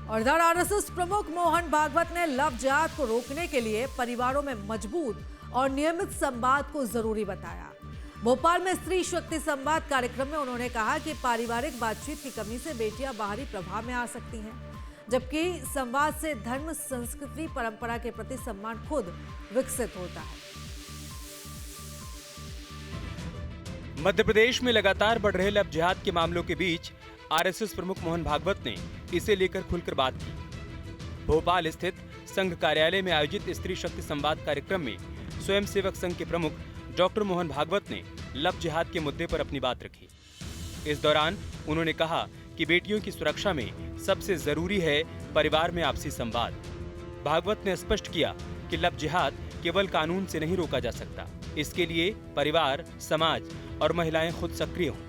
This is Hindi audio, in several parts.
और इधर आरएसएस प्रमुख मोहन भागवत ने लव जिहाद को रोकने के लिए परिवारों में मजबूत और नियमित संवाद को जरूरी बताया। भोपाल में स्त्री शक्ति संवाद कार्यक्रम में उन्होंने कहा कि पारिवारिक बातचीत की कमी से बेटियां बाहरी प्रभाव में आ सकती हैं, जबकि संवाद से धर्म, संस्कृति, परंपरा के प्रति सम्मान खुद विकसित होता है। मध्य प्रदेश में लगातार बढ़ रहे लव जिहाद के मामलों के बीच आरएसएस प्रमुख मोहन भागवत ने इसे लेकर खुलकर बात की। भोपाल स्थित संघ कार्यालय में आयोजित स्त्री शक्ति संवाद कार्यक्रम में स्वयंसेवक संघ के प्रमुख डॉक्टर मोहन भागवत ने लव जिहाद के मुद्दे पर अपनी बात रखी। इस दौरान उन्होंने कहा कि बेटियों की सुरक्षा में सबसे जरूरी है परिवार में आपसी संवाद। भागवत ने स्पष्ट किया कि लव जिहाद केवल कानून से नहीं रोका जा सकता, इसके लिए परिवार, समाज और महिलाएं खुद सक्रिय हों।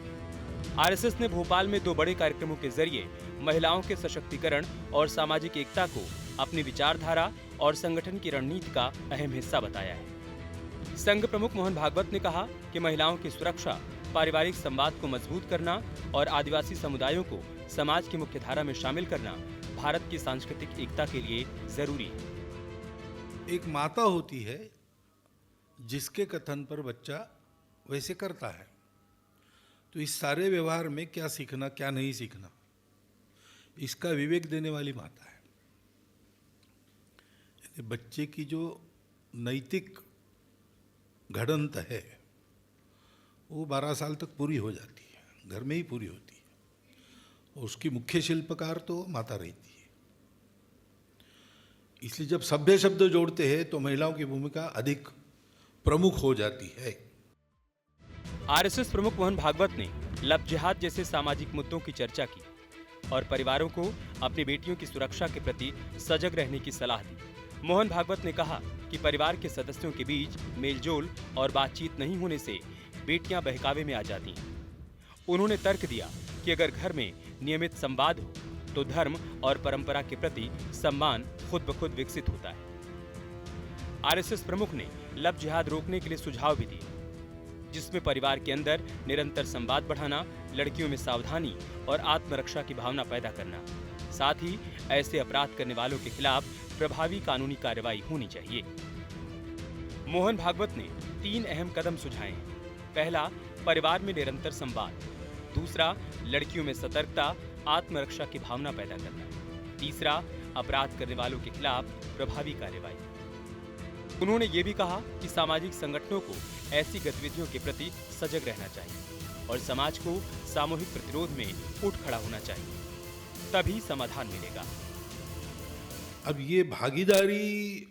आरएसएस ने भोपाल में 2 बड़े कार्यक्रमों के जरिए महिलाओं के सशक्तिकरण और सामाजिक एकता को अपनी विचारधारा और संगठन की रणनीति का अहम हिस्सा बताया है। संघ प्रमुख मोहन भागवत ने कहा कि महिलाओं की सुरक्षा, पारिवारिक संवाद को मजबूत करना और आदिवासी समुदायों को समाज की मुख्य धारा में शामिल करना भारत की सांस्कृतिक एकता के लिए जरूरी है। एक माता होती है जिसके कथन पर बच्चा वैसे करता है, तो इस सारे व्यवहार में क्या सीखना, क्या नहीं सीखना, इसका विवेक देने वाली माता है। बच्चे की जो नैतिक घड़ंत है वो 12 साल तक पूरी हो जाती है, घर में ही पूरी होती है। उसकी मुख्य शिल्पकार तो माता रहती है। इसलिए जब सभ्य शब्द जोड़ते हैं तो महिलाओं की भूमिका अधिक प्रमुख हो जाती है। आरएसएस प्रमुख मोहन भागवत ने लव जिहाद जैसे सामाजिक मुद्दों की चर्चा की और परिवारों को अपनी बेटियों की सुरक्षा के प्रति सजग रहने की सलाह दी। मोहन भागवत ने कहा कि परिवार के सदस्यों के बीच मेलजोल और बातचीत नहीं होने से बेटियां बहकावे में आ जाती हैं। उन्होंने तर्क दिया कि अगर घर में नियमित संवाद हो तो धर्म और परंपरा के प्रति सम्मान खुद ब खुद विकसित होता है। आरएसएस प्रमुख ने लव जिहाद रोकने के लिए सुझाव भी दिए, जिसमें परिवार के अंदर निरंतर संवाद बढ़ाना, लड़कियों में सावधानी और आत्मरक्षा की भावना पैदा करना, साथ ही ऐसे अपराध करने वालों के खिलाफ प्रभावी कानूनी कार्रवाई होनी चाहिए। मोहन भागवत ने 3 अहम कदम सुझाए हैं। पहला, परिवार में निरंतर संवाद। दूसरा, लड़कियों में सतर्कता, आत्मरक्षा की भावना पैदा करना। तीसरा, अपराध करने वालों के खिलाफ प्रभावी कार्रवाई। उन्होंने ये भी कहा कि सामाजिक संगठनों को ऐसी गतिविधियों के प्रति सजग रहना चाहिए और समाज को सामूहिक प्रतिरोध में उठ खड़ा होना चाहिए, तभी समाधान मिलेगा। अब ये भागीदारी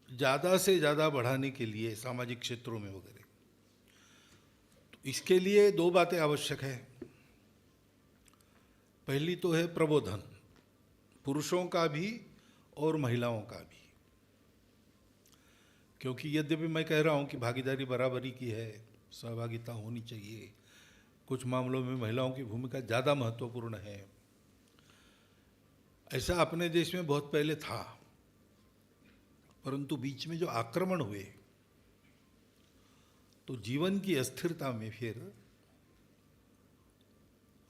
ज़्यादा से ज़्यादा बढ़ाने के लिए सामाजिक क्षेत्रों में वगैरह, तो इसके लिए 2 बातें आवश्यक है। पहली तो है प्रबोधन, पुरुषों का भी और महिलाओं का भी, क्योंकि यद्यपि मैं कह रहा हूँ कि भागीदारी बराबरी की है, सहभागिता होनी चाहिए, कुछ मामलों में महिलाओं की भूमिका ज़्यादा महत्वपूर्ण है। ऐसा अपने देश में बहुत पहले था, परंतु बीच में जो आक्रमण हुए तो जीवन की अस्थिरता में फिर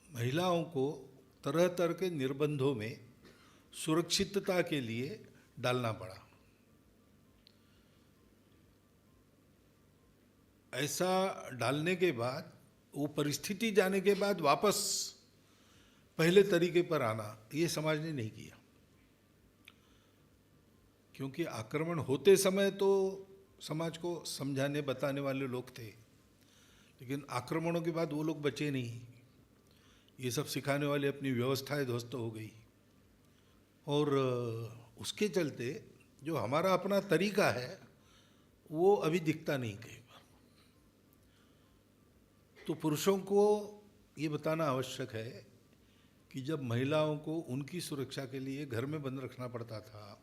महिलाओं को तरह तरह के निर्बंधों में सुरक्षितता के लिए डालना पड़ा। ऐसा डालने के बाद, वो परिस्थिति जाने के बाद वापस पहले तरीके पर आना, ये समाज ने नहीं किया। क्योंकि आक्रमण होते समय तो समाज को समझाने बताने वाले लोग थे, लेकिन आक्रमणों के बाद वो लोग बचे नहीं। ये सब सिखाने वाली अपनी व्यवस्थाएं ध्वस्त हो गई और उसके चलते जो हमारा अपना तरीका है वो अभी दिखता नहीं कहीं पर। तो पुरुषों को ये बताना आवश्यक है कि जब महिलाओं को उनकी सुरक्षा के लिए घर में बंद रखना पड़ता था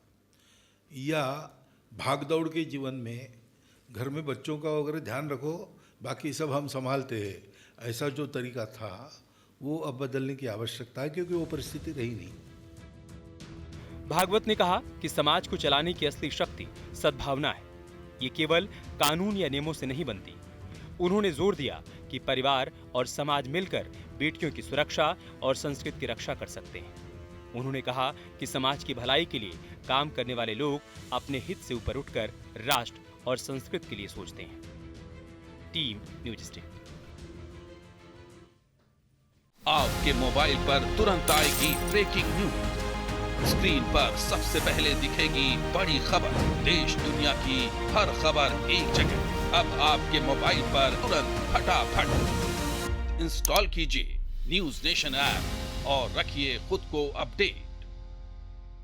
या भागदौड़ के जीवन में घर में बच्चों का वगैरह ध्यान रखो, बाकी सब हम संभालते हैं, ऐसा जो तरीका था वो अब बदलने की आवश्यकता है, क्योंकि वो परिस्थिति रही नहीं। भागवत ने कहा कि समाज को चलाने की असली शक्ति सद्भावना है, ये केवल कानून या नियमों से नहीं बनती। उन्होंने जोर दिया कि परिवार और समाज मिलकर बेटियों की सुरक्षा और संस्कृति की रक्षा कर सकते हैं। उन्होंने कहा कि समाज की भलाई के लिए काम करने वाले लोग अपने हित से ऊपर उठकर राष्ट्र और संस्कृति के लिए सोचते हैं। Team news state. आपके मोबाइल पर तुरंत आएगी ब्रेकिंग न्यूज। स्क्रीन पर सबसे पहले दिखेगी बड़ी खबर। देश दुनिया की हर खबर एक जगह। अब आपके मोबाइल पर तुरंत फटाफट इंस्टॉल कीजिए न्यूज नेशन ऐप और रखिए खुद को अपडेट।